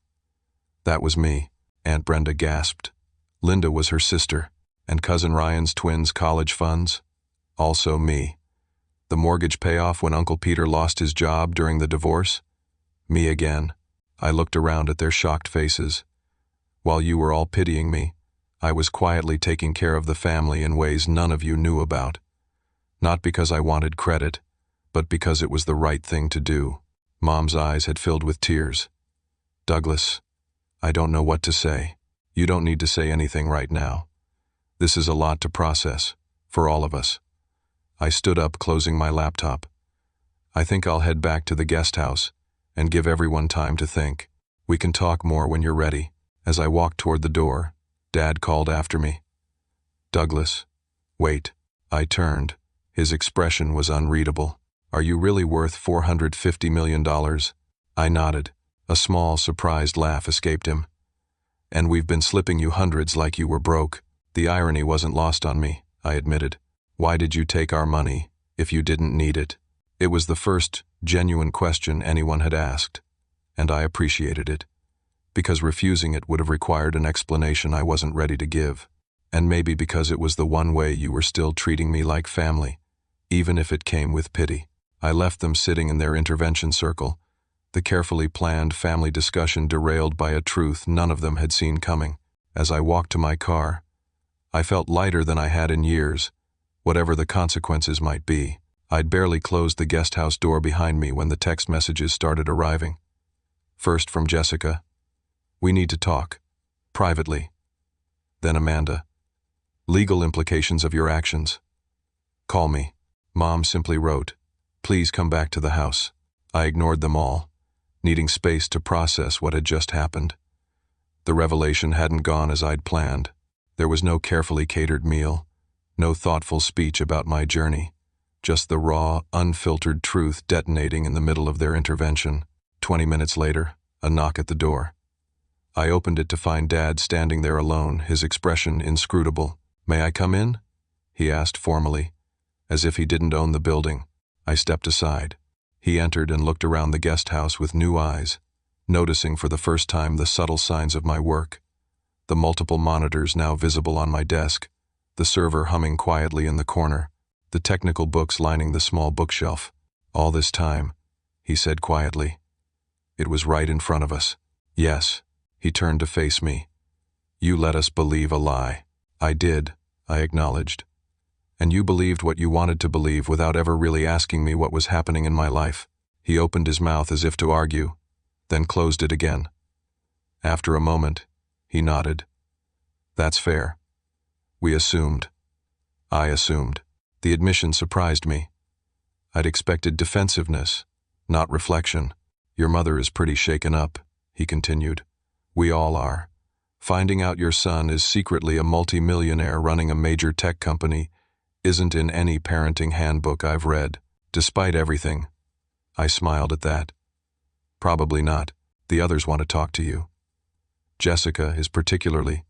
S1: That was me, Aunt Brenda gasped. Linda was her sister, and Cousin Ryan's twins' college funds? Also me. The mortgage payoff when Uncle Peter lost his job during the divorce? Me again. I looked around at their shocked faces. While you were all pitying me, I was quietly taking care of the family in ways none of you knew about. Not because I wanted credit, but because it was the right thing to do. Mom's eyes had filled with tears. Douglas, I don't know what to say. You don't need to say anything right now. This is a lot to process, for all of us. I stood up, closing my laptop. I think I'll head back to the guest house and give everyone time to think. We can talk more when you're ready. As I walked toward the door, Dad called after me. Douglas, wait. I turned. His expression was unreadable. Are you really worth $450 million? I nodded. A small, surprised laugh escaped him. And we've been slipping you hundreds like you were broke. The irony wasn't lost on me, I admitted. Why did you take our money, if you didn't need it? It was the first genuine question anyone had asked, and I appreciated it. Because refusing it would have required an explanation I wasn't ready to give, and maybe because it was the one way you were still treating me like family, even if it came with pity. I left them sitting in their intervention circle, the carefully planned family discussion derailed by a truth none of them had seen coming. As I walked to my car, I felt lighter than I had in years, whatever the consequences might be. I'd barely closed the guest house door behind me when the text messages started arriving. First from Jessica, "We need to talk. Privately." Then Amanda, "Legal implications of your actions. Call me." Mom simply wrote, "Please come back to the house." I ignored them all, needing space to process what had just happened. The revelation hadn't gone as I'd planned. There was no carefully catered meal, no thoughtful speech about my journey, just the raw, unfiltered truth detonating in the middle of their intervention. 20 minutes later, a knock at the door. I opened it to find Dad standing there alone, his expression inscrutable. "May I come in?" he asked formally, as if he didn't own the building. I stepped aside. He entered and looked around the guest house with new eyes, noticing for the first time the subtle signs of my work. The multiple monitors now visible on my desk, the server humming quietly in the corner, the technical books lining the small bookshelf. All this time, he said quietly. It was right in front of us. Yes, he turned to face me. You let us believe a lie. I did, I acknowledged. And you believed what you wanted to believe without ever really asking me what was happening in my life. He opened his mouth as if to argue, then closed it again. After a moment, he nodded. That's fair. We assumed. I assumed. The admission surprised me. I'd expected defensiveness, not reflection. Your mother is pretty shaken up, he continued. We all are. Finding out your son is secretly a multi-millionaire running a major tech company isn't in any parenting handbook I've read. Despite everything, I smiled at that. Probably not. The others want to talk to you. Jessica is particularly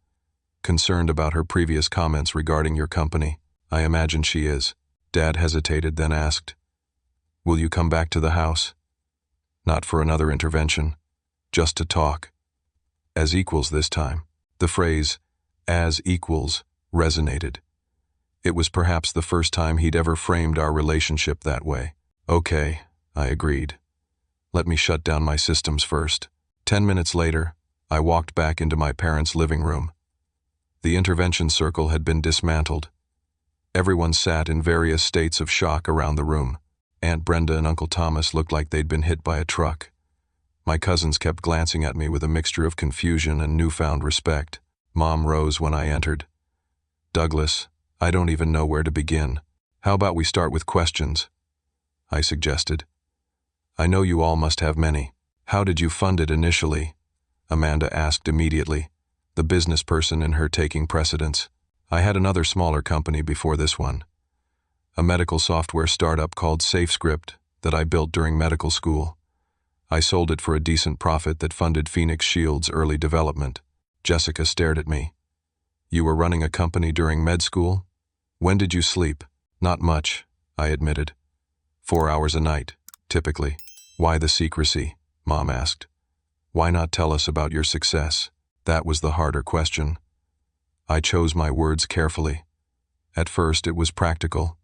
S1: concerned about her previous comments regarding your company. I imagine she is. Dad hesitated, then asked, Will you come back to the house? Not for another intervention, just to talk. As equals this time. The phrase, as equals, resonated. It was perhaps the first time he'd ever framed our relationship that way. Okay, I agreed. Let me shut down my systems first. 10 minutes later, I walked back into my parents' living room. The intervention circle had been dismantled. Everyone sat in various states of shock around the room. Aunt Brenda and Uncle Thomas looked like they'd been hit by a truck. My cousins kept glancing at me with a mixture of confusion and newfound respect. Mom rose when I entered. Douglas, I don't even know where to begin. How about we start with questions? I suggested. I know you all must have many. How did you fund it initially? Amanda asked immediately, the business person in her taking precedence. I had another smaller company before this one. A medical software startup called SafeScript that I built during medical school. I sold it for a decent profit that funded Phoenix Shield's early development. Jessica stared at me. You were running a company during med school? When did you sleep? Not much, I admitted. 4 hours a night, typically. Why the secrecy? Mom asked. Why not tell us about your success? That was the harder question. I chose my words carefully. At first, it was practical.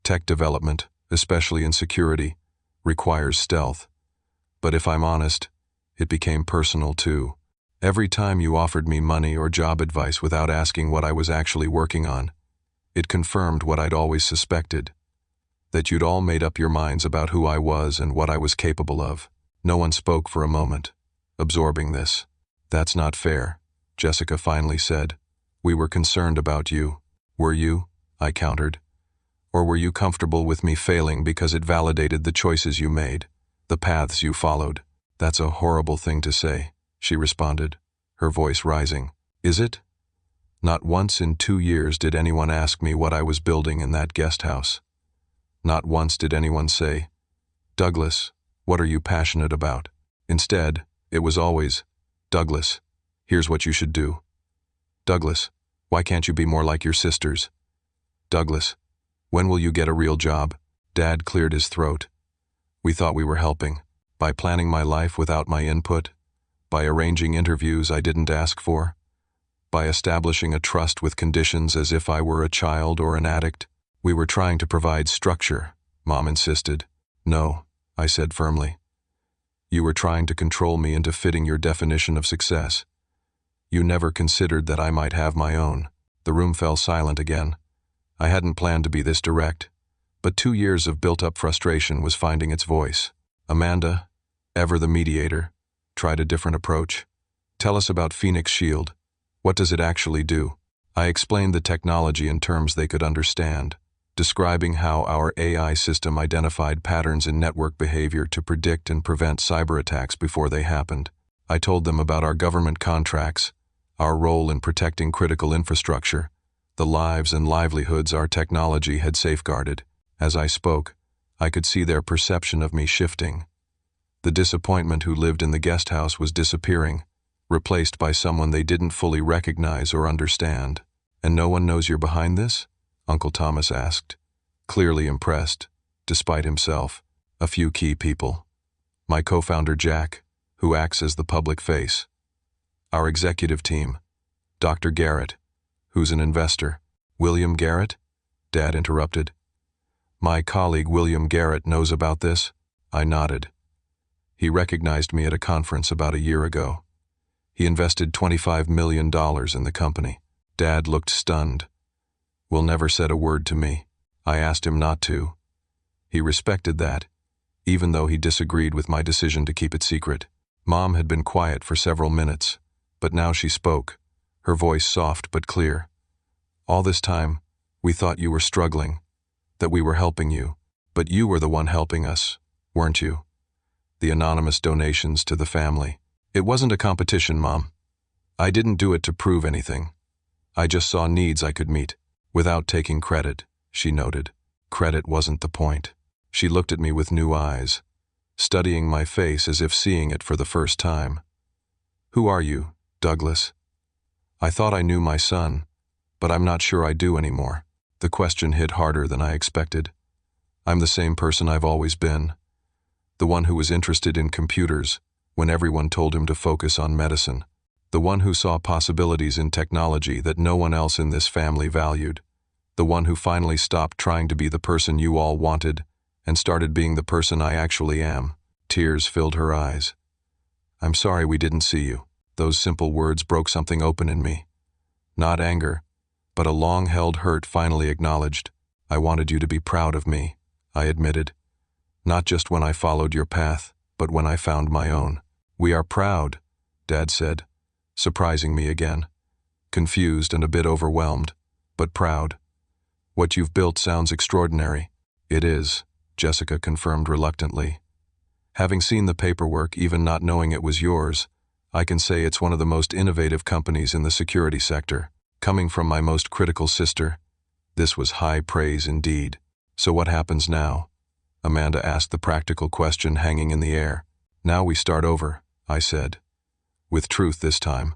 S1: Tech development, especially in security, requires stealth. But if I'm honest, it became personal too. Every time you offered me money or job advice without asking what I was actually working on, it confirmed what I'd always suspected, that you'd all made up your minds about who I was and what I was capable of. No one spoke for a moment, absorbing this. That's not fair, Jessica finally said. We were concerned about you. Were you? I countered. Or were you comfortable with me failing because it validated the choices you made, the paths you followed? That's a horrible thing to say, she responded, her voice rising. Is it? Not once in 2 years did anyone ask me what I was building in that guest house. Not once did anyone say, Douglas, what are you passionate about? Instead, it was always, Douglas, here's what you should do. Douglas, why can't you be more like your sisters? Douglas, when will you get a real job? Dad cleared his throat. We thought we were helping, by planning my life without my input, by arranging interviews I didn't ask for, by establishing a trust with conditions as if I were a child or an addict. We were trying to provide structure, Mom insisted. No, I said firmly. You were trying to control me into fitting your definition of success. You never considered that I might have my own. The room fell silent again. I hadn't planned to be this direct, but 2 years of built-up frustration was finding its voice. Amanda, ever the mediator, tried a different approach. Tell us about Phoenix Shield. What does it actually do? I explained the technology in terms they could understand, describing how our AI system identified patterns in network behavior to predict and prevent cyber attacks before they happened. I told them about our government contracts, our role in protecting critical infrastructure, the lives and livelihoods our technology had safeguarded. As I spoke, I could see their perception of me shifting. The disappointment who lived in the guest house was disappearing, replaced by someone they didn't fully recognize or understand. And no one knows you're behind this? Uncle Thomas asked, clearly impressed, despite himself. A few key people. My co-founder Jack, who acts as the public face. Our executive team, Dr. Garrett, who's an investor. William Garrett? Dad interrupted. My colleague William Garrett knows about this? I nodded. He recognized me at a conference about a year ago. He invested $25 million in the company. Dad looked stunned. Will never said a word to me. I asked him not to. He respected that, even though he disagreed with my decision to keep it secret. Mom had been quiet for several minutes, but now she spoke, her voice soft but clear. All this time, we thought you were struggling, that we were helping you, but you were the one helping us, weren't you? The anonymous donations to the family. It wasn't a competition, Mom. I didn't do it to prove anything. I just saw needs I could meet, without taking credit, she noted. Credit wasn't the point. She looked at me with new eyes, studying my face as if seeing it for the first time. Who are you, Douglas? I thought I knew my son, but I'm not sure I do anymore. The question hit harder than I expected. I'm the same person I've always been. The one who was interested in computers when everyone told him to focus on medicine. The one who saw possibilities in technology that no one else in this family valued. The one who finally stopped trying to be the person you all wanted and started being the person I actually am. Tears filled her eyes. I'm sorry we didn't see you. Those simple words broke something open in me. Not anger, but a long-held hurt finally acknowledged. I wanted you to be proud of me, I admitted. Not just when I followed your path, but when I found my own. We are proud, Dad said, surprising me again. Confused and a bit overwhelmed, but proud. What you've built sounds extraordinary. It is, Jessica confirmed reluctantly. Having seen the paperwork, even not knowing it was yours, I can say it's one of the most innovative companies in the security sector. Coming from my most critical sister, this was high praise indeed. So what happens now? Amanda asked, the practical question hanging in the air. Now we start over, I said. With truth this time.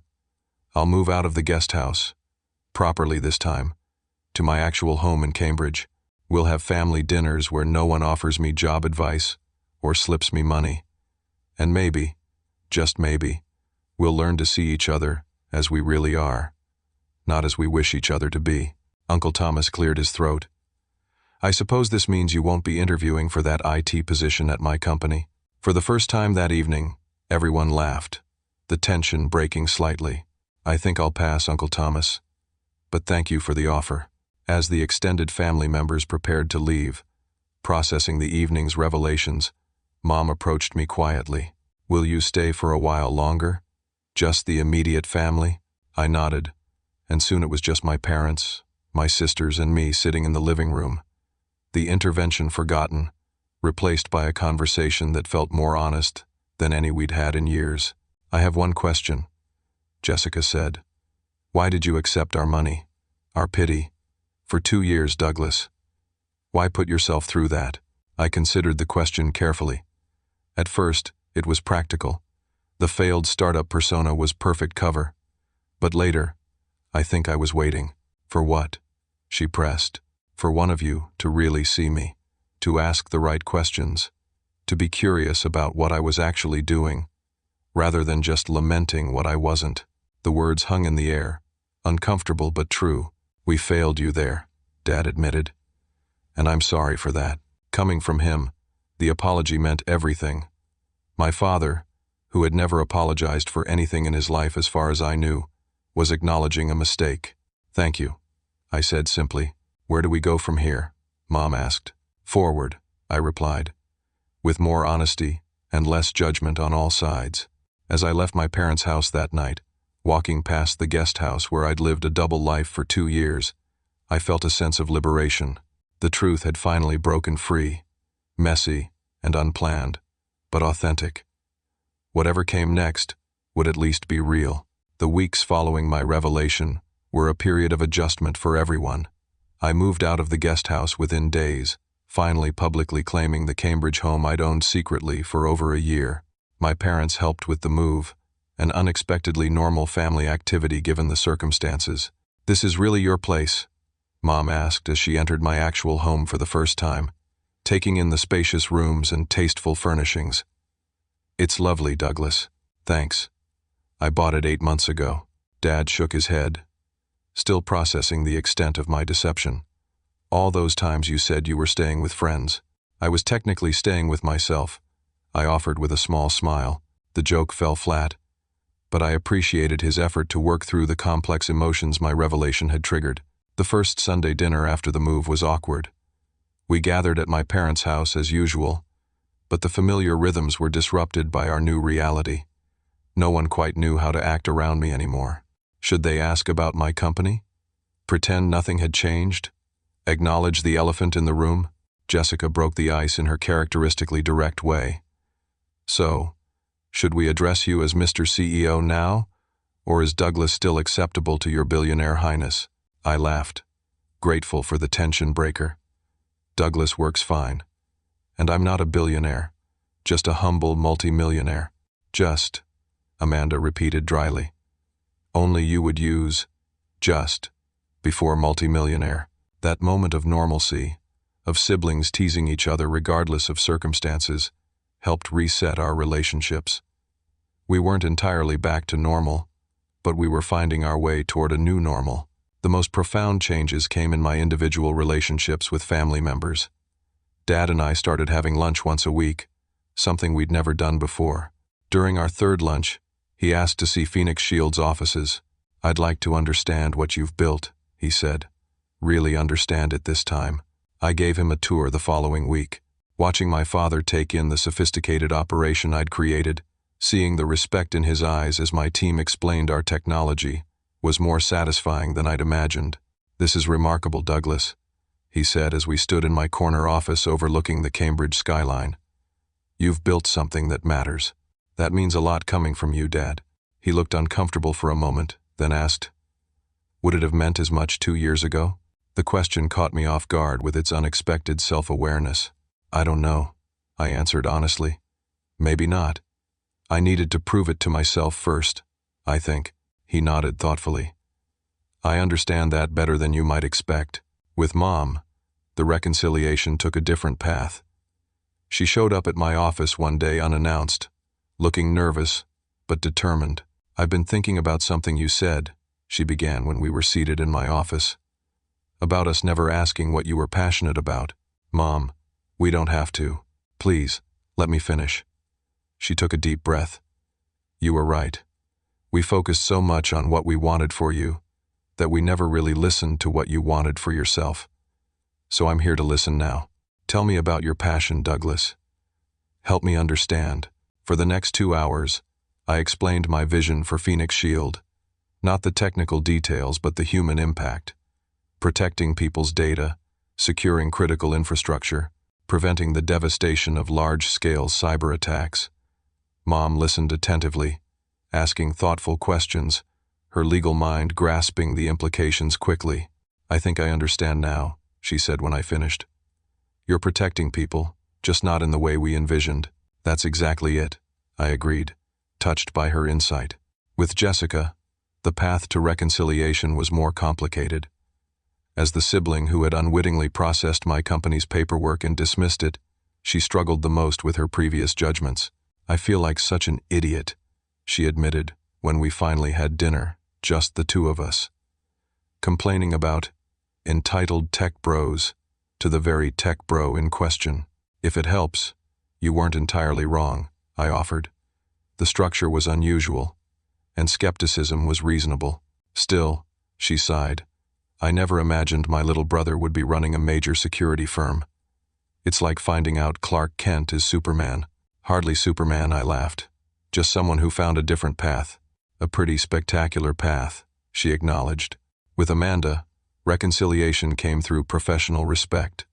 S1: I'll move out of the guest house. Properly this time. To my actual home in Cambridge. We'll have family dinners where no one offers me job advice or slips me money. And maybe, just maybe, we'll learn to see each other as we really are, not as we wish each other to be. Uncle Thomas cleared his throat. I suppose this means you won't be interviewing for that IT position at my company. For the first time that evening, everyone laughed, the tension breaking slightly. I think I'll pass, Uncle Thomas. But thank you for the offer. As the extended family members prepared to leave, processing the evening's revelations, Mom approached me quietly. Will you stay for a while longer? Just the immediate family? I nodded, and soon it was just my parents, my sisters, and me sitting in the living room. The intervention forgotten, replaced by a conversation that felt more honest than any we'd had in years. I have one question, Jessica said. Why did you accept our money, our pity? For 2 years, Douglas. Why put yourself through that? I considered the question carefully. At first, it was practical. The failed startup persona was perfect cover. But later, I think I was waiting. For what? She pressed. For one of you to really see me, to ask the right questions, to be curious about what I was actually doing, rather than just lamenting what I wasn't. The words hung in the air, uncomfortable but true. We failed you there, Dad admitted. And I'm sorry for that. Coming from him, the apology meant everything. My father, who had never apologized for anything in his life as far as I knew, was acknowledging a mistake. Thank you, I said simply. Where do we go from here? Mom asked. Forward, I replied, with more honesty and less judgment on all sides. As I left my parents' house that night, walking past the guest house where I'd lived a double life for 2 years, I felt a sense of liberation. The truth had finally broken free, messy and unplanned, but authentic. Whatever came next would at least be real. The weeks following my revelation were a period of adjustment for everyone. I moved out of the guest house within days, finally publicly claiming the Cambridge home I'd owned secretly for over a year. My parents helped with the move, an unexpectedly normal family activity given the circumstances. This is really your place? Mom asked as she entered my actual home for the first time, taking in the spacious rooms and tasteful furnishings. It's lovely, Douglas. Thanks. I bought it 8 months ago. Dad shook his head, still processing the extent of my deception. All those times you said you were staying with friends. I was technically staying with myself, I offered with a small smile. The joke fell flat, but I appreciated his effort to work through the complex emotions my revelation had triggered. The first Sunday dinner after the move was awkward. We gathered at my parents' house as usual, but the familiar rhythms were disrupted by our new reality. No one quite knew how to act around me anymore. Should they ask about my company? Pretend nothing had changed? Acknowledge the elephant in the room? Jessica broke the ice in her characteristically direct way. So, should we address you as Mr. CEO now, or is Douglas still acceptable to your billionaire highness? I laughed, grateful for the tension breaker. Douglas works fine. And I'm not a billionaire, just a humble multimillionaire. Just, Amanda repeated dryly. Only you would use just before multimillionaire. That moment of normalcy, of siblings teasing each other regardless of circumstances, helped reset our relationships. We weren't entirely back to normal, but we were finding our way toward a new normal. The most profound changes came in my individual relationships with family members. Dad and I started having lunch once a week, something we'd never done before. During our third lunch, he asked to see Phoenix Shield's offices. "I'd like to understand what you've built," he said. "Really understand it this time." I gave him a tour the following week. Watching my father take in the sophisticated operation I'd created, seeing the respect in his eyes as my team explained our technology, was more satisfying than I'd imagined. "This is remarkable, Douglas," he said as we stood in my corner office overlooking the Cambridge skyline. "You've built something that matters. That means a lot coming from you, Dad." He looked uncomfortable for a moment, then asked, "Would it have meant as much 2 years ago?" The question caught me off guard with its unexpected self-awareness. "I don't know," I answered honestly. "Maybe not. I needed to prove it to myself first, I think." He nodded thoughtfully. "I understand that better than you might expect. With Mom, the reconciliation took a different path. She showed up at my office one day unannounced, looking nervous but determined. "I've been thinking about something you said," she began when we were seated in my office. "About us never asking what you were passionate about. Mom, we don't have to. Please, let me finish." She took a deep breath. "You were right. We focused so much on what we wanted for you that we never really listened to what you wanted for yourself. So I'm here to listen now. Tell me about your passion, Douglas. Help me understand." For the next 2 hours, I explained my vision for Phoenix Shield. Not the technical details, but the human impact. Protecting people's data, securing critical infrastructure, preventing the devastation of large-scale cyber attacks. Mom listened attentively, asking thoughtful questions, her legal mind grasping the implications quickly. "I think I understand now," she said when I finished. "You're protecting people, just not in the way we envisioned." "That's exactly it," I agreed, touched by her insight. With Jessica, the path to reconciliation was more complicated. As the sibling who had unwittingly processed my company's paperwork and dismissed it, she struggled the most with her previous judgments. "I feel like such an idiot," she admitted when we finally had dinner, just the two of us. Complaining about entitled tech bros to the very tech bro in question. "If it helps, you weren't entirely wrong," I offered. The structure was unusual, and skepticism was reasonable. "Still," she sighed, "I never imagined my little brother would be running a major security firm. It's like finding out Clark Kent is Superman." "Hardly Superman," I laughed. "Just someone who found a different path." "A pretty spectacular path," she acknowledged. With Amanda, reconciliation came through professional respect.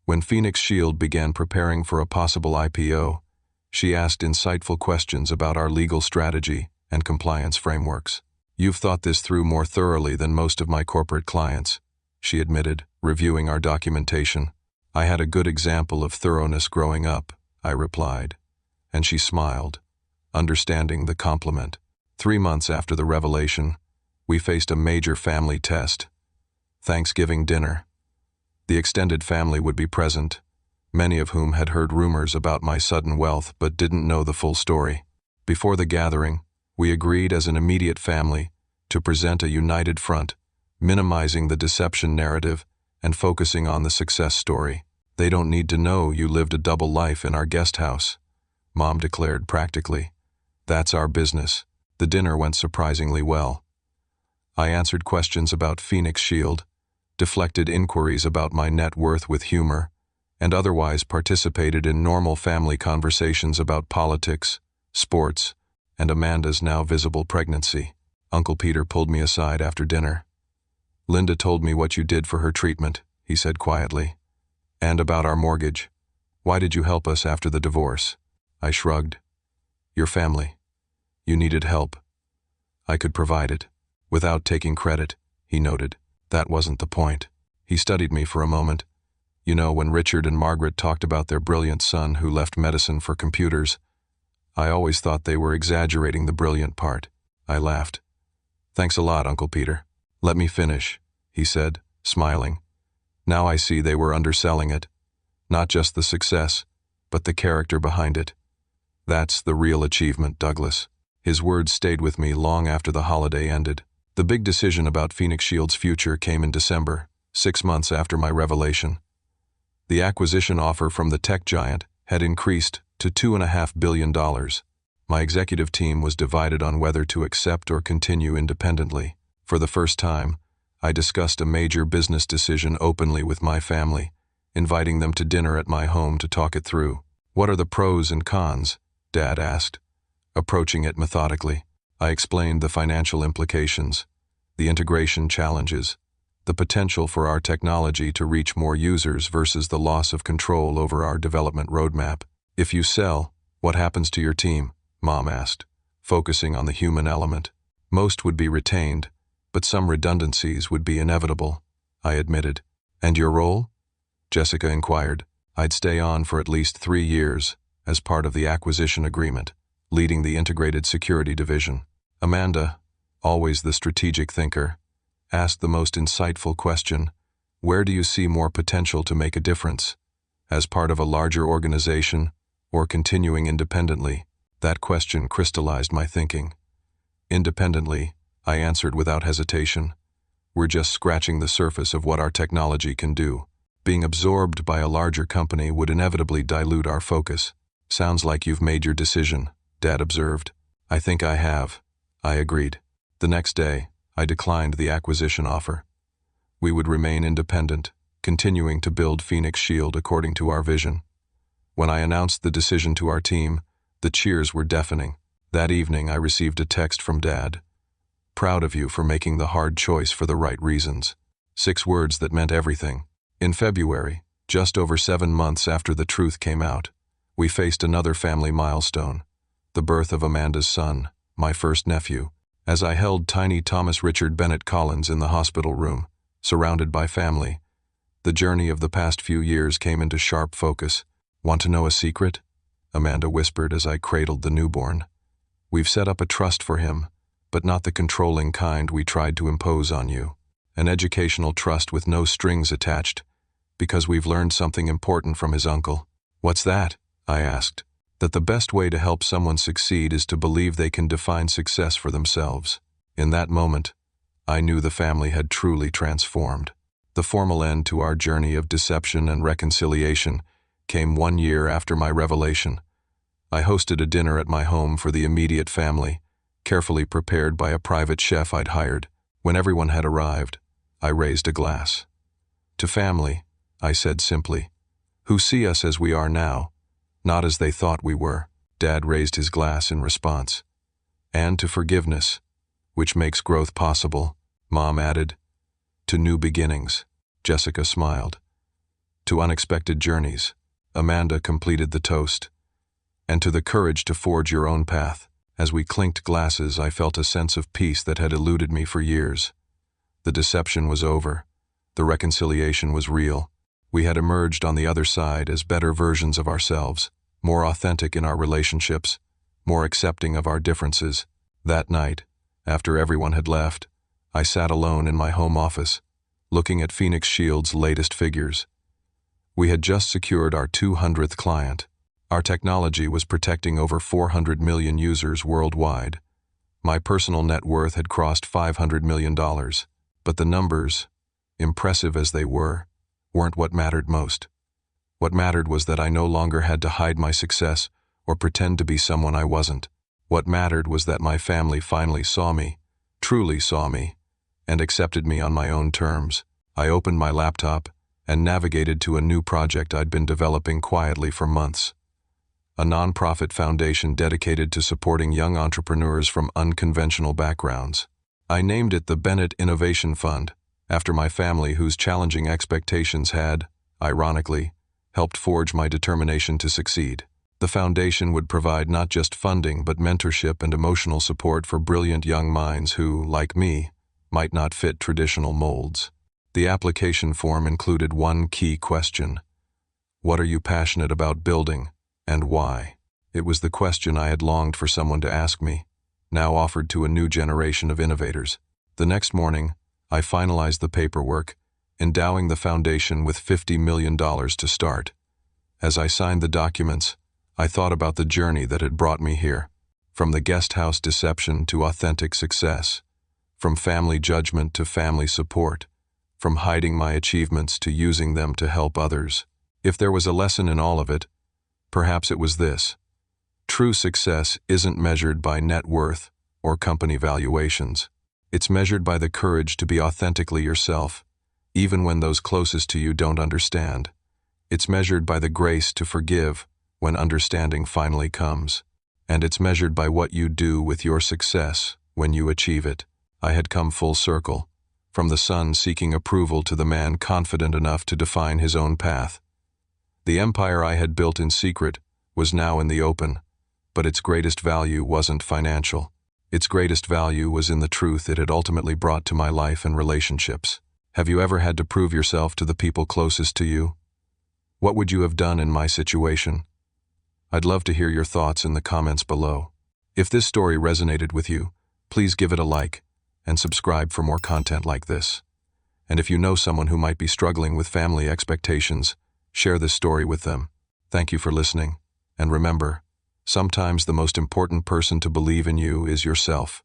S1: When Phoenix Shield began preparing for a possible IPO, she asked insightful questions about our legal strategy and compliance frameworks. "You've thought this through more thoroughly than most of my corporate clients," she admitted, reviewing our documentation. "I had a good example of thoroughness growing up," I replied, and she smiled, understanding the compliment. 3 months after the revelation, we faced a major family test. Thanksgiving dinner. The extended family would be present, many of whom had heard rumors about my sudden wealth but didn't know the full story. Before the gathering, we agreed as an immediate family to present a united front, minimizing the deception narrative and focusing on the success story. "They don't need to know you lived a double life in our guest house," Mom declared practically. "That's our business." The dinner went surprisingly well. I answered questions about Phoenix Shield, deflected inquiries about my net worth with humor, and otherwise participated in normal family conversations about politics, sports, and Amanda's now visible pregnancy. Uncle Peter pulled me aside after dinner. "Linda told me what you did for her treatment," he said quietly. "And about our mortgage. Why did you help us after the divorce?" I shrugged. "Your family. You needed help. I could provide it." Without taking credit, he noted. "That wasn't the point." He studied me for a moment. "You know, when Richard and Margaret talked about their brilliant son who left medicine for computers, I always thought they were exaggerating the brilliant part." I laughed. "Thanks a lot, Uncle Peter." "Let me finish," he said, smiling. "Now I see they were underselling it. Not just the success, but the character behind it. That's the real achievement, Douglas." His words stayed with me long after the holiday ended. The big decision about Phoenix Shield's future came in December, 6 months after my revelation. The acquisition offer from the tech giant had increased to $2.5 billion. My executive team was divided on whether to accept or continue independently. For the first time, I discussed a major business decision openly with my family, inviting them to dinner at my home to talk it through. "What are the pros and cons?" Dad asked. Approaching it methodically, I explained the financial implications, the integration challenges, the potential for our technology to reach more users versus the loss of control over our development roadmap. "If you sell, what happens to your team?" Mom asked, focusing on the human element. "Most would be retained, but some redundancies would be inevitable," I admitted. "And your role?" Jessica inquired. "I'd stay on for at least 3 years, as part of the acquisition agreement, leading the integrated security division." Amanda, always the strategic thinker, asked the most insightful question: "Where do you see more potential to make a difference? As part of a larger organization, or continuing independently?" That question crystallized my thinking. "Independently," I answered without hesitation. "We're just scratching the surface of what our technology can do. Being absorbed by a larger company would inevitably dilute our focus." "Sounds like you've made your decision," Dad observed. "I think I have," I agreed. The next day, I declined the acquisition offer. We would remain independent, continuing to build Phoenix Shield according to our vision. When I announced the decision to our team, the cheers were deafening. That evening, I received a text from Dad. "Proud of you for making the hard choice for the right reasons." 6 words that meant everything. In February, just over 7 months after the truth came out, we faced another family milestone: the birth of Amanda's son, my first nephew. As I held tiny Thomas Richard Bennett Collins in the hospital room, surrounded by family, the journey of the past few years came into sharp focus. "Want to know a secret?" Amanda whispered as I cradled the newborn. "We've set up a trust for him, but not the controlling kind we tried to impose on you. An educational trust with no strings attached, because we've learned something important from his uncle." "What's that?" I asked. "That the best way to help someone succeed is to believe they can define success for themselves." In that moment, I knew the family had truly transformed. The formal end to our journey of deception and reconciliation came 1 year after my revelation. I hosted a dinner at my home for the immediate family, carefully prepared by a private chef I'd hired. When everyone had arrived, I raised a glass. "To family," I said simply, "who see us as we are now, not as they thought we were." Dad raised his glass in response. "And to forgiveness, which makes growth possible," Mom added. "To new beginnings," Jessica smiled. "To unexpected journeys," Amanda completed the toast. "And to the courage to forge your own path." As we clinked glasses, I felt a sense of peace that had eluded me for years. The deception was over. The reconciliation was real. We had emerged on the other side as better versions of ourselves, more authentic in our relationships, more accepting of our differences. That night, after everyone had left, I sat alone in my home office, looking at Phoenix Shield's latest figures. We had just secured our 200th client. Our technology was protecting over 400 million users worldwide. My personal net worth had crossed $500 million. But the numbers, impressive as they were, weren't what mattered most. What mattered was that I no longer had to hide my success or pretend to be someone I wasn't. What mattered was that my family finally saw me, truly saw me, and accepted me on my own terms. I opened my laptop and navigated to a new project I'd been developing quietly for months. A nonprofit foundation dedicated to supporting young entrepreneurs from unconventional backgrounds. I named it the Bennett Innovation Fund, after my family whose challenging expectations had, ironically, helped forge my determination to succeed. The foundation would provide not just funding but mentorship and emotional support for brilliant young minds who, like me, might not fit traditional molds. The application form included one key question: "What are you passionate about building, and why?" It was the question I had longed for someone to ask me, now offered to a new generation of innovators. The next morning, I finalized the paperwork, endowing the foundation with $50 million to start. As I signed the documents, I thought about the journey that had brought me here, from the guest house deception to authentic success, from family judgment to family support, from hiding my achievements to using them to help others. If there was a lesson in all of it, perhaps it was this. True success isn't measured by net worth or company valuations. It's measured by the courage to be authentically yourself, even when those closest to you don't understand. It's measured by the grace to forgive when understanding finally comes. And it's measured by what you do with your success when you achieve it. I had come full circle, from the son seeking approval to the man confident enough to define his own path. The empire I had built in secret was now in the open, but its greatest value wasn't financial. Its greatest value was in the truth it had ultimately brought to my life and relationships. Have you ever had to prove yourself to the people closest to you? What would you have done in my situation? I'd love to hear your thoughts in the comments below. If this story resonated with you, please give it a like and subscribe for more content like this. And if you know someone who might be struggling with family expectations, share this story with them. Thank you for listening. And remember, sometimes the most important person to believe in you is yourself.